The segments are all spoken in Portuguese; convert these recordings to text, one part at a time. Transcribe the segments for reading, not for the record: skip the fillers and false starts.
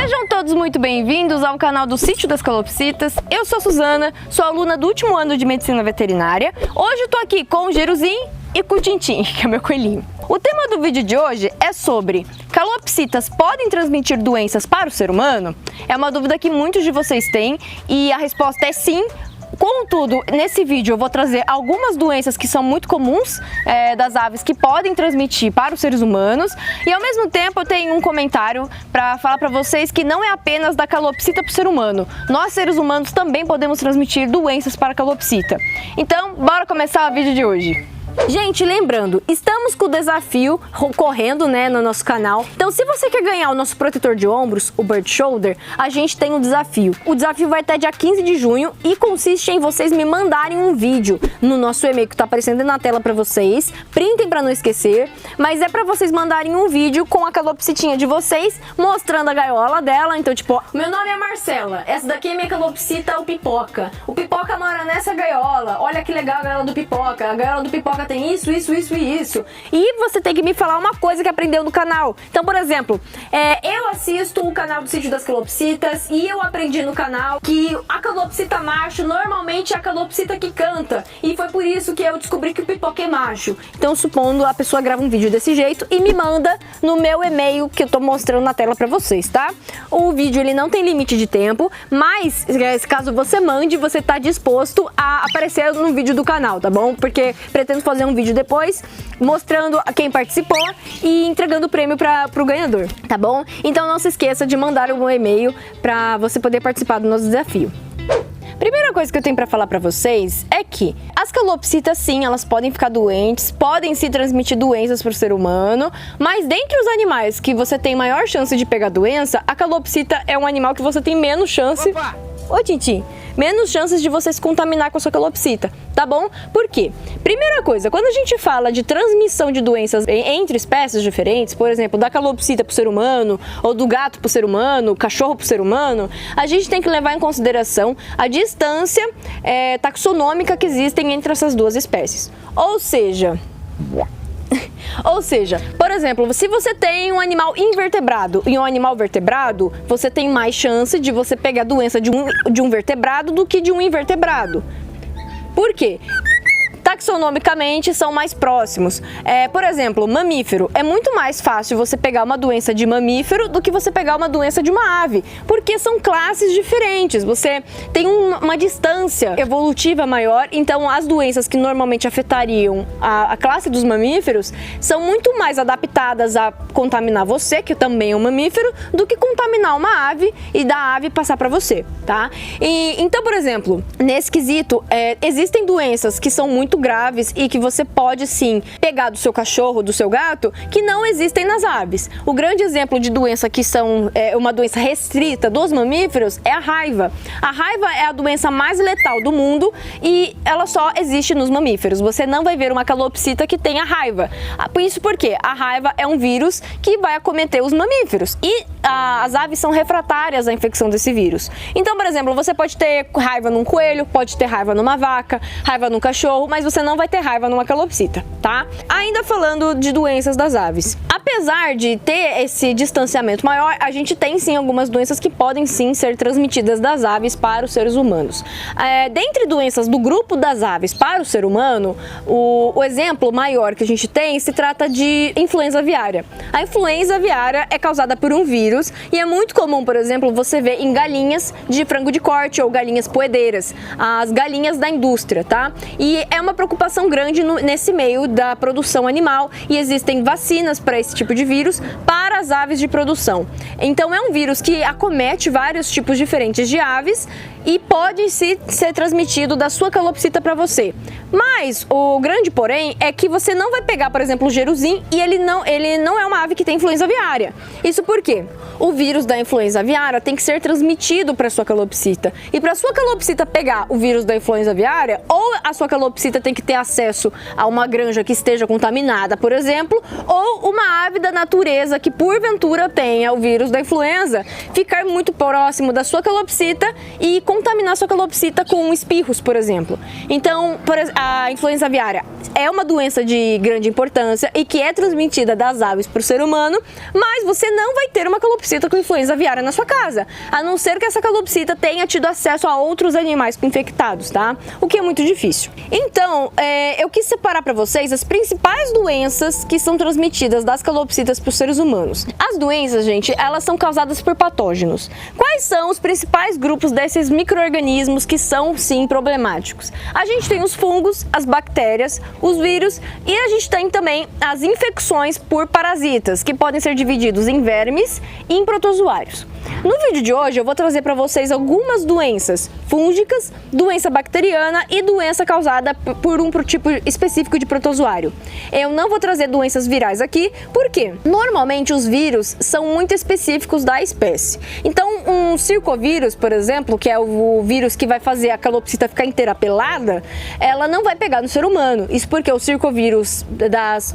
Sejam todos muito bem-vindos ao canal do Sítio das Calopsitas. Eu sou a Suzana, sou aluna do último ano de Medicina Veterinária. Hoje eu tô aqui com o Jeruzinho e com o Tintim, que é meu coelhinho. O tema do vídeo de hoje é sobre: calopsitas podem transmitir doenças para o ser humano? É uma dúvida que muitos de vocês têm e a resposta é sim. Contudo, nesse vídeo eu vou trazer algumas doenças que são muito comuns das aves que podem transmitir para os seres humanos e ao mesmo tempo eu tenho um comentário para falar para vocês que não é apenas da calopsita para o ser humano. Nós seres humanos também podemos transmitir doenças para a calopsita. Então, bora começar o vídeo de hoje. Gente, lembrando, estamos com o desafio correndo, no nosso canal. Então, se você quer ganhar o nosso protetor de ombros, o Bird Shoulder, a gente tem um desafio. O desafio vai até dia 15 de junho e consiste em vocês me mandarem um vídeo no nosso e-mail que está aparecendo na tela para vocês. Printem para não esquecer, mas é para vocês mandarem um vídeo com a calopsitinha de vocês, mostrando a gaiola dela. Então, tipo, meu nome é Marcela, essa daqui é minha calopsita, o Pipoca. O Pipoca mora nessa gaiola, olha que legal a gaiola do Pipoca. A gaiola do Pipoca tem isso e isso. E você tem que me falar uma coisa que aprendeu no canal. Então, por exemplo, eu assisto o canal do Sítio das Calopsitas e eu aprendi no canal que a calopsita macho normalmente é a calopsita que canta. E foi por isso que eu descobri que o Pipoca é macho. Então, supondo, a pessoa grava um vídeo desse jeito e me manda no meu e-mail que eu tô mostrando na tela pra vocês, tá? O vídeo, ele não tem limite de tempo, mas caso você mande, você tá disposto a aparecer no vídeo do canal, tá bom? Porque pretendo fazer um vídeo depois mostrando quem participou e entregando o prêmio pro ganhador, tá bom? Então não se esqueça de mandar um e-mail para você poder participar do nosso desafio. Primeira coisa que eu tenho para falar para vocês é que as calopsitas, sim, elas podem ficar doentes, podem se transmitir doenças para o ser humano, mas dentre os animais que você tem maior chance de pegar doença, a calopsita é um animal que você tem menos chance... Opa! Ô, Tintim, menos chances de você se contaminar com a sua calopsita, tá bom? Por quê? Primeira coisa, quando a gente fala de transmissão de doenças entre espécies diferentes, por exemplo, da calopsita para o ser humano, ou do gato para o ser humano, cachorro para o ser humano, a gente tem que levar em consideração a distância taxonômica que existem entre essas duas espécies. Ou seja, por exemplo, se você tem um animal invertebrado e um animal vertebrado, você tem mais chance de você pegar a doença de um vertebrado do que de um invertebrado. Por quê? Taxonomicamente são mais próximos. Por exemplo, mamífero. É muito mais fácil você pegar uma doença de mamífero do que você pegar uma doença de uma ave, porque são classes diferentes. Você tem uma distância evolutiva maior, então as doenças que normalmente afetariam a classe dos mamíferos são muito mais adaptadas a contaminar você, que também é um mamífero, do que contaminar uma ave e da ave passar para você, tá? Então, por exemplo, nesse quesito, existem doenças que são muito graves e que você pode sim pegar do seu cachorro, do seu gato, que não existem nas aves. O grande exemplo de doença que são uma doença restrita dos mamíferos é a raiva. A raiva é a doença mais letal do mundo e ela só existe nos mamíferos. Você não vai ver uma calopsita que tenha raiva. Isso porque a raiva é um vírus que vai acometer os mamíferos e as aves são refratárias à infecção desse vírus. Então, por exemplo, você pode ter raiva num coelho, pode ter raiva numa vaca, raiva num cachorro, mas você não vai ter raiva numa calopsita, tá? Ainda falando de doenças das aves. Apesar de ter esse distanciamento maior, a gente tem sim algumas doenças que podem sim ser transmitidas das aves para os seres humanos. Dentre doenças do grupo das aves para o ser humano, o exemplo maior que a gente tem se trata de influenza aviária. A influenza aviária é causada por um vírus e é muito comum, por exemplo, você ver em galinhas de frango de corte ou galinhas poedeiras, as galinhas da indústria, tá? E é uma preocupação grande nesse meio da produção animal e existem vacinas para esse tipo de vírus para as aves de produção. Então é um vírus que acomete vários tipos diferentes de aves e pode ser transmitido da sua calopsita para você. Mas o grande porém é que você não vai pegar, por exemplo, o Jeruzinho e ele não é uma ave que tem influenza aviária. Isso por quê? O vírus da influenza aviária tem que ser transmitido para sua calopsita. E para sua calopsita pegar o vírus da influenza aviária, ou a sua calopsita tem que ter acesso a uma granja que esteja contaminada, por exemplo, ou uma ave da natureza que porventura tenha o vírus da influenza, ficar muito próximo da sua calopsita e com contaminar sua calopsita com espirros, por exemplo. Então, a influenza aviária é uma doença de grande importância e que é transmitida das aves para o ser humano, mas você não vai ter uma calopsita com influenza aviária na sua casa, a não ser que essa calopsita tenha tido acesso a outros animais infectados, tá? O que é muito difícil. Então, eu quis separar para vocês as principais doenças que são transmitidas das calopsitas para os seres humanos. As doenças, gente, elas são causadas por patógenos. Quais são os principais grupos desses micro-organismos que são, sim, problemáticos? A gente tem os fungos, as bactérias, os vírus e a gente tem também as infecções por parasitas, que podem ser divididos em vermes e em protozoários. No vídeo de hoje eu vou trazer para vocês algumas doenças fúngicas, doença bacteriana e doença causada por um tipo específico de protozoário. Eu não vou trazer doenças virais aqui, porque normalmente os vírus são muito específicos da espécie. Então um circovírus, por exemplo, que é o vírus que vai fazer a calopsita ficar inteira pelada, ela não vai pegar no ser humano. Isso porque o circovírus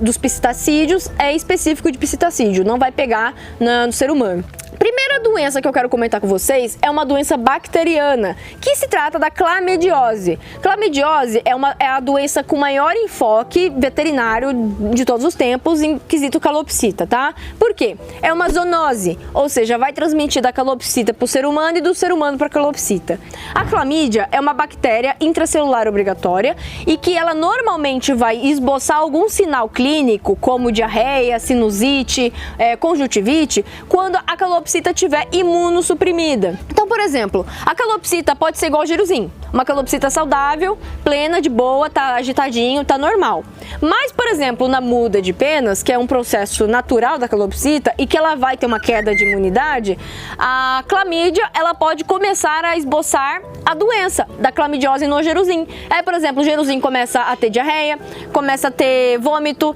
dos psitacídeos é específico de psitacídeo, não vai pegar no ser humano. Primeira doença que eu quero comentar com vocês é uma doença bacteriana, que se trata da clamediose. Clamediose é a doença com maior enfoque veterinário de todos os tempos em quesito calopsita, tá? Por quê? É uma zoonose, ou seja, vai transmitir da calopsita para o ser humano e do ser humano para a calopsita. A clamídia é uma bactéria intracelular obrigatória e que ela normalmente vai esboçar algum sinal clínico, como diarreia, sinusite, conjuntivite, quando a calopsita estiver imunossuprimida. Então, por exemplo, a calopsita pode ser igual ao giruzinho, uma calopsita saudável, plena, de boa, tá agitadinho, tá normal. Mas, por exemplo, na muda de penas, que é um processo natural da calopsita e que ela vai ter uma queda de imunidade, a clamídia, ela pode começar a esboçar a doença da clamidiose no geruzinho. Aí, por exemplo, o geruzinho começa a ter diarreia, começa a ter vômito,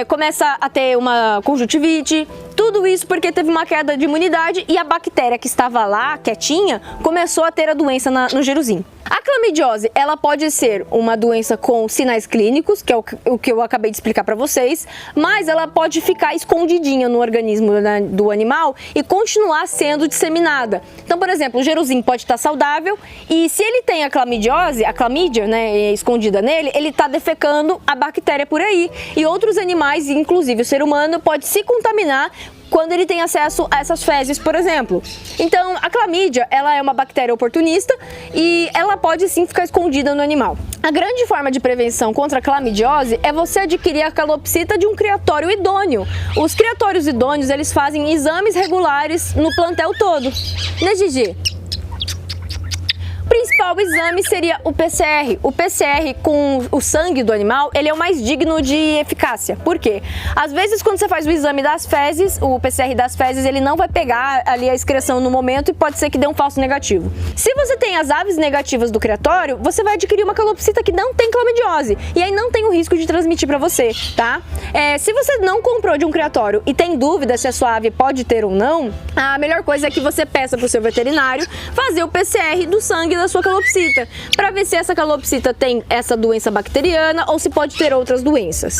começa a ter uma conjuntivite. Tudo isso porque teve uma queda de imunidade e a bactéria que estava lá, quietinha, começou a ter a doença no geruzinho. A clamidiose, ela pode ser uma doença com sinais clínicos, que é o que eu acabei de explicar para vocês, mas ela pode ficar escondidinha no organismo do animal e continuar sendo disseminada. Então, por exemplo, o geruzinho pode estar saudável e se ele tem a clamidiose, a clamídia, né, escondida nele, ele está defecando a bactéria por aí. E outros animais, inclusive o ser humano, pode se contaminar quando ele tem acesso a essas fezes, por exemplo. Então, a clamídia, ela é uma bactéria oportunista e ela pode sim ficar escondida no animal. A grande forma de prevenção contra a clamidiose é você adquirir a calopsita de um criatório idôneo. Os criatórios idôneos, eles fazem exames regulares no plantel todo. Né, Gigi? O principal exame seria o PCR. O PCR com o sangue do animal, ele é o mais digno de eficácia. Por quê? Às vezes, quando você faz o exame das fezes, o PCR das fezes, ele não vai pegar ali a excreção no momento e pode ser que dê um falso negativo. Se você tem as aves negativas do criatório, você vai adquirir uma calopsita que não tem clamidiose. E aí não tem o risco de transmitir para você, tá? Se você não comprou de um criatório e tem dúvida se a sua ave pode ter ou não, a melhor coisa é que você peça para o seu veterinário fazer o PCR do sangue da sua calopsita, para ver se essa calopsita tem essa doença bacteriana ou se pode ter outras doenças.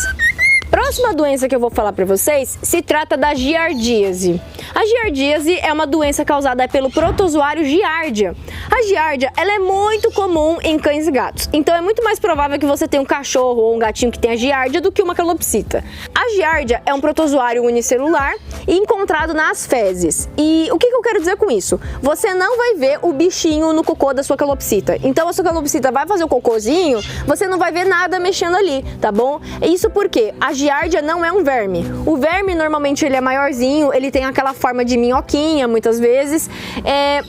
Próxima doença que eu vou falar para vocês se trata da giardíase. A giardíase é uma doença causada pelo protozoário Giardia. A Giardia, ela é muito comum em cães e gatos, então é muito mais provável que você tenha um cachorro ou um gatinho que tenha Giardia do que uma calopsita. A Giardia é um protozoário unicelular e encontrado nas fezes. E o que eu quero dizer com isso? Você não vai ver o bichinho no cocô da sua calopsita. Então a sua calopsita vai fazer o cocôzinho, você não vai ver nada mexendo ali, tá bom? Isso porque a Giardia não é um verme. O verme normalmente ele é maiorzinho, ele tem aquela forma de minhoquinha muitas vezes,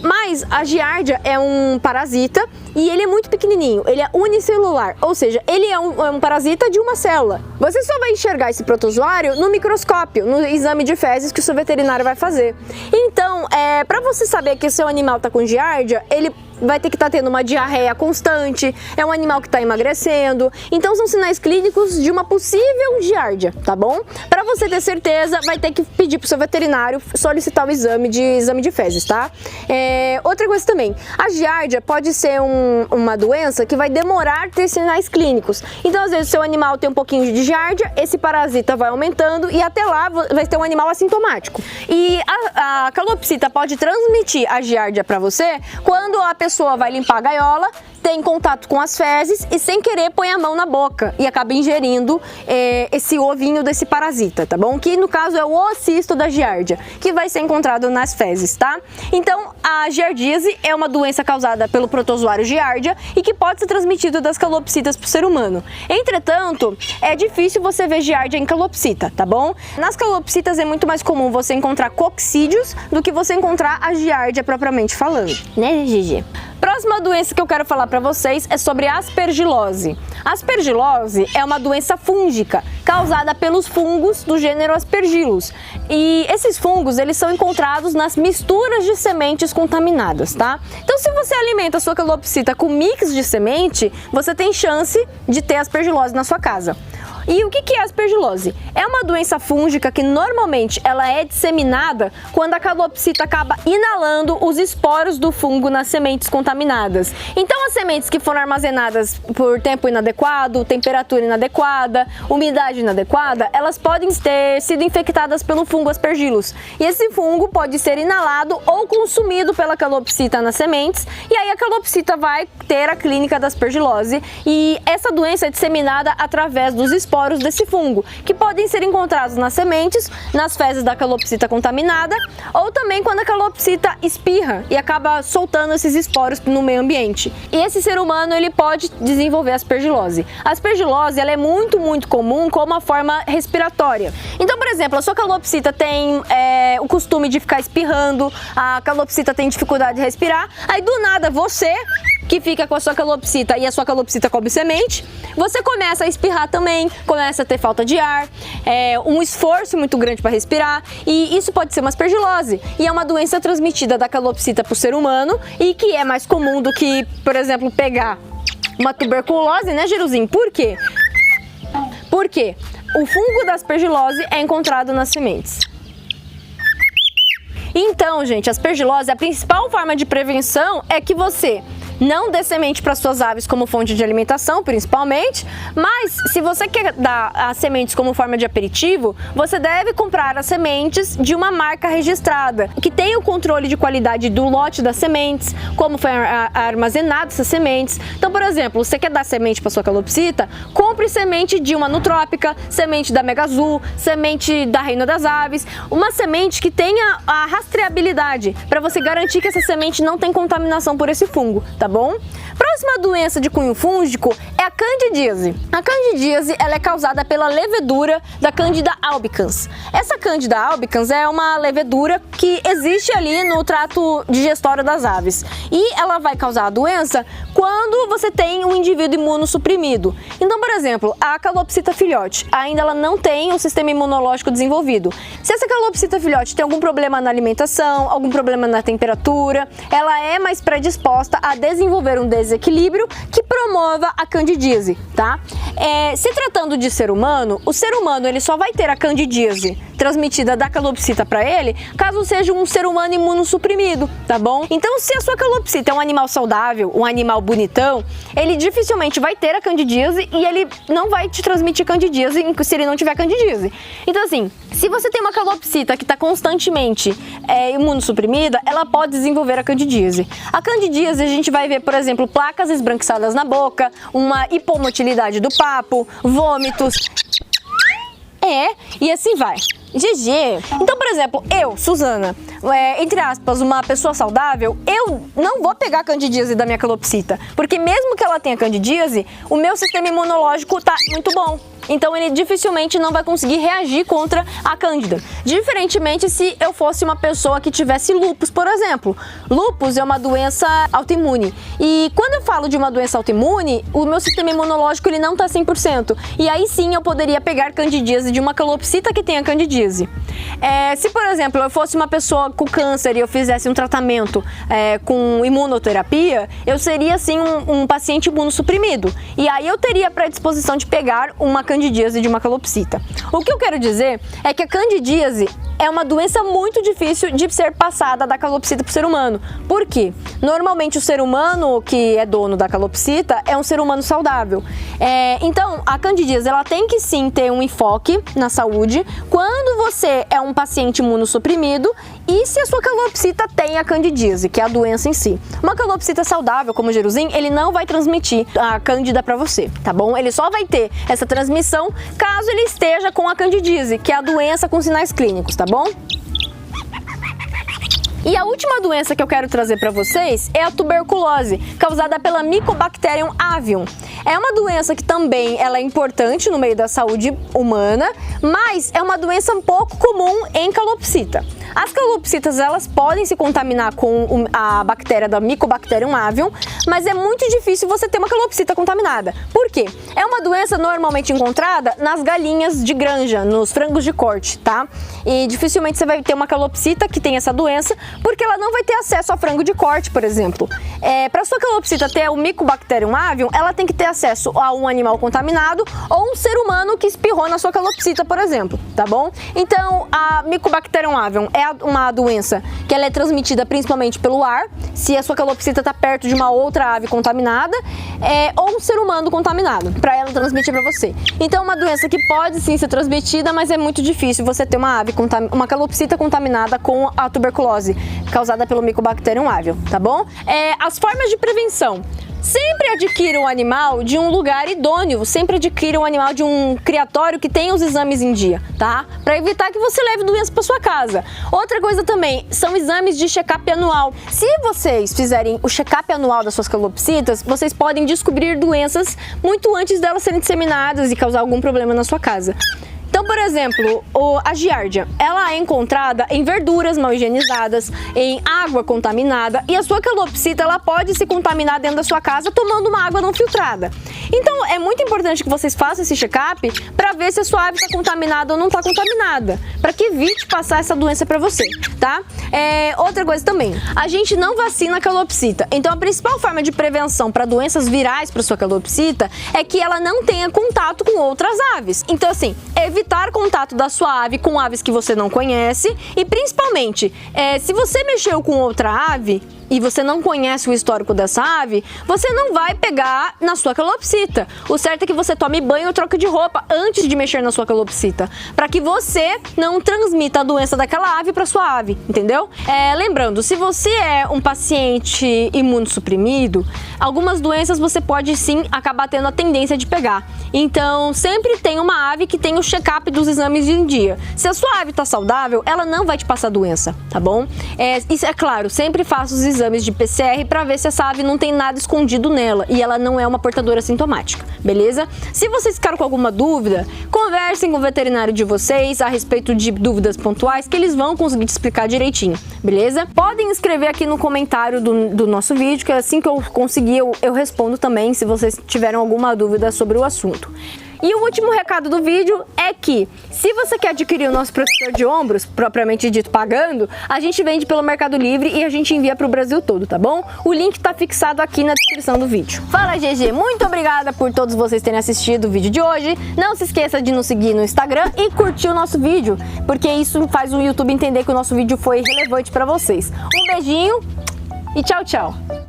mas a Giardia é um parasita e ele é muito pequenininho, ele é unicelular, ou seja, ele é um parasita de uma célula. Você só vai enxergar esse protozoário no microscópio, no exame de fezes que o seu veterinário vai fazer. Então, para você saber que o seu animal está com Giardia, ele vai ter que estar tendo uma diarreia constante, é um animal que está emagrecendo, então são sinais clínicos de uma possível giardia, tá bom? Para você ter certeza, vai ter que pedir para o seu veterinário solicitar o exame de fezes, tá? Outra coisa também, a giardia pode ser uma doença que vai demorar a ter sinais clínicos, então às vezes o seu animal tem um pouquinho de giardia, esse parasita vai aumentando e até lá vai ter um animal assintomático. E a calopsita pode transmitir a giardia para você quando a pessoa pessoa vai limpar a gaiola, tem contato com as fezes e sem querer põe a mão na boca e acaba ingerindo esse ovinho desse parasita, tá bom? Que no caso é o oocisto da giardia, que vai ser encontrado nas fezes, tá? Então a giardíase é uma doença causada pelo protozoário giardia e que pode ser transmitida das calopsitas para o ser humano. Entretanto, é difícil você ver giardia em calopsita, tá bom? Nas calopsitas é muito mais comum você encontrar coccídeos do que você encontrar a giardia propriamente falando, né, Gigi? Próxima doença que eu quero falar para vocês é sobre a aspergilose. A aspergilose é uma doença fúngica causada pelos fungos do gênero Aspergillus. E esses fungos, eles são encontrados nas misturas de sementes contaminadas, tá? Então, se você alimenta a sua calopsita com mix de semente, você tem chance de ter aspergilose na sua casa. E o que é a aspergilose? É uma doença fúngica que normalmente ela é disseminada quando a calopsita acaba inalando os esporos do fungo nas sementes contaminadas. Então as sementes que foram armazenadas por tempo inadequado, temperatura inadequada, umidade inadequada, elas podem ter sido infectadas pelo fungo Aspergillus. E esse fungo pode ser inalado ou consumido pela calopsita nas sementes, e aí a calopsita vai ter a clínica da aspergilose. E essa doença é disseminada através dos esporos desse fungo, que podem ser encontrados nas sementes, nas fezes da calopsita contaminada, ou também quando a calopsita espirra e acaba soltando esses esporos no meio ambiente. E esse ser humano, ele pode desenvolver aspergilose. A aspergilose, ela é muito comum como uma forma respiratória. Então, por exemplo, a sua calopsita tem o costume de ficar espirrando, a calopsita tem dificuldade de respirar, aí do nada você, que fica com a sua calopsita e a sua calopsita come semente, você começa a espirrar também, começa a ter falta de ar, um esforço muito grande para respirar, e isso pode ser uma aspergilose. E é uma doença transmitida da calopsita para o ser humano e que é mais comum do que, por exemplo, pegar uma tuberculose, né, Jeruzinho? Por quê? Porque o fungo da aspergilose é encontrado nas sementes. Então, gente, a aspergilose, a principal forma de prevenção é que você não dê semente para suas aves como fonte de alimentação, principalmente, mas se você quer dar as sementes como forma de aperitivo, você deve comprar as sementes de uma marca registrada, que tenha o controle de qualidade do lote das sementes, como foi armazenado essas sementes. Então, por exemplo, você quer dar semente para sua calopsita, compre semente de uma Nutrópica, semente da Mega Azul, semente da Reino das Aves, uma semente que tenha a rastreabilidade, para você garantir que essa semente não tem contaminação por esse fungo, tá bom? Próxima doença de cunho fúngico é a candidíase. A candidíase, ela é causada pela levedura da Candida albicans. Essa Candida albicans é uma levedura que existe ali no trato digestório das aves, e ela vai causar a doença quando você tem um indivíduo imunossuprimido. Então, por exemplo, a calopsita filhote, ainda ela não tem um sistema imunológico desenvolvido. Se essa calopsita filhote tem algum problema na alimentação, algum problema na temperatura, ela é mais predisposta a desenvolver um desequilíbrio que promova a candidíase, tá? Se tratando de ser humano, o ser humano ele só vai ter a candidíase transmitida da calopsita para ele caso seja um ser humano imunossuprimido, tá bom? Então, se a sua calopsita é um animal saudável, um animal bonitão, ele dificilmente vai ter a candidíase e ele não vai te transmitir candidíase se ele não tiver candidíase. Então, assim, se você tem uma calopsita que está constantemente imunossuprimida, ela pode desenvolver a candidíase. A candidíase a gente vai ver, por exemplo, placas esbranquiçadas na boca, uma hipomotilidade do papo, vômitos, e assim vai. GG. Então, por exemplo, eu, Suzana, entre aspas, uma pessoa saudável, eu não vou pegar a candidíase da minha calopsita, porque mesmo que ela tenha candidíase, o meu sistema imunológico tá muito bom. Então ele dificilmente não vai conseguir reagir contra a cândida. Diferentemente se eu fosse uma pessoa que tivesse lúpus, por exemplo. Lúpus é uma doença autoimune. E quando eu falo de uma doença autoimune, o meu sistema imunológico ele não está 100%. E aí sim eu poderia pegar candidíase de uma calopsita que tenha candidíase. Se, por exemplo, eu fosse uma pessoa com câncer e eu fizesse um tratamento com imunoterapia, eu seria sim um paciente imunossuprimido. E aí eu teria predisposição de pegar uma candidíase de uma calopsita. O que eu quero dizer é que a candidíase é uma doença muito difícil de ser passada da calopsita para o ser humano. Por quê? Normalmente o ser humano que é dono da calopsita é um ser humano saudável. Então a candidíase ela tem que sim ter um enfoque na saúde quando você é um paciente imunossuprimido e se a sua calopsita tem a candidíase, que é a doença em si. Uma calopsita saudável, como o Jerusim, ele não vai transmitir a cândida para você, tá bom? Ele só vai ter essa transmissão caso ele esteja com a candidíase, que é a doença com sinais clínicos, tá bom? E a última doença que eu quero trazer para vocês é a tuberculose, causada pela Mycobacterium avium. É uma doença que também ela é importante no meio da saúde humana, mas é uma doença um pouco comum em calopsita. As calopsitas, elas podem se contaminar com a bactéria da Mycobacterium avium, mas é muito difícil você ter uma calopsita contaminada. Por quê? É uma doença normalmente encontrada nas galinhas de granja, nos frangos de corte, tá? E dificilmente você vai ter uma calopsita que tem essa doença, porque ela não vai ter acesso a frango de corte, por exemplo. Para sua calopsita ter o Mycobacterium avium, ela tem que ter acesso a um animal contaminado ou um ser humano que espirrou na sua calopsita, por exemplo, tá bom? Então, a Mycobacterium avium é uma doença que ela é transmitida principalmente pelo ar, se a sua calopsita está perto de uma outra ave contaminada, ou um ser humano contaminado, para ela transmitir para você. Então, é uma doença que pode sim ser transmitida, mas é muito difícil você ter uma calopsita contaminada com a tuberculose, causada pelo Mycobacterium avium, tá bom? As formas de prevenção. Sempre adquira o animal de um lugar idôneo, sempre adquira o animal de um criatório que tenha os exames em dia, tá? Para evitar que você leve doença para sua casa. Outra coisa também, são exames de check-up anual. Se vocês fizerem o check-up anual das suas calopsitas, vocês podem descobrir doenças muito antes delas serem disseminadas e causar algum problema na sua casa. Então, por exemplo, a giardia, ela é encontrada em verduras mal higienizadas, em água contaminada, e a sua calopsita, ela pode se contaminar dentro da sua casa tomando uma água não filtrada. Então, é muito importante que vocês façam esse check-up para ver se a sua ave está contaminada ou não está contaminada, para que evite passar essa doença para você, tá? Outra coisa também, a gente não vacina a calopsita, então a principal forma de prevenção para doenças virais para sua calopsita é que ela não tenha contato com outras aves. Então, assim, evitar contato da sua ave com aves que você não conhece e, principalmente, se você mexeu com outra ave e você não conhece o histórico dessa ave, você não vai pegar na sua calopsita. O certo é que você tome banho ou troque de roupa antes de mexer na sua calopsita, para que você não transmita a doença daquela ave para sua ave, entendeu? Lembrando, se você é um paciente imunossuprimido, algumas doenças você pode sim acabar tendo a tendência de pegar. Então, sempre tem uma ave que tem o check-up dos exames em dia. Se a sua ave está saudável, ela não vai te passar doença, tá bom? Isso é claro, sempre faça os exames de PCR para ver se essa ave não tem nada escondido nela e ela não é uma portadora sintomática, beleza? Se vocês ficaram com alguma dúvida, conversem com o veterinário de vocês a respeito de dúvidas pontuais que eles vão conseguir te explicar direitinho, beleza? Podem escrever aqui no comentário do nosso vídeo, que assim que eu conseguir eu respondo também se vocês tiveram alguma dúvida sobre o assunto. E o último recado do vídeo é que, se você quer adquirir o nosso protetor de ombros, propriamente dito pagando, a gente vende pelo Mercado Livre e a gente envia para o Brasil todo, tá bom? O link tá fixado aqui na descrição do vídeo. Fala, GG! Muito obrigada por todos vocês terem assistido o vídeo de hoje. Não se esqueça de nos seguir no Instagram e curtir o nosso vídeo, porque isso faz o YouTube entender que o nosso vídeo foi relevante para vocês. Um beijinho e tchau, tchau!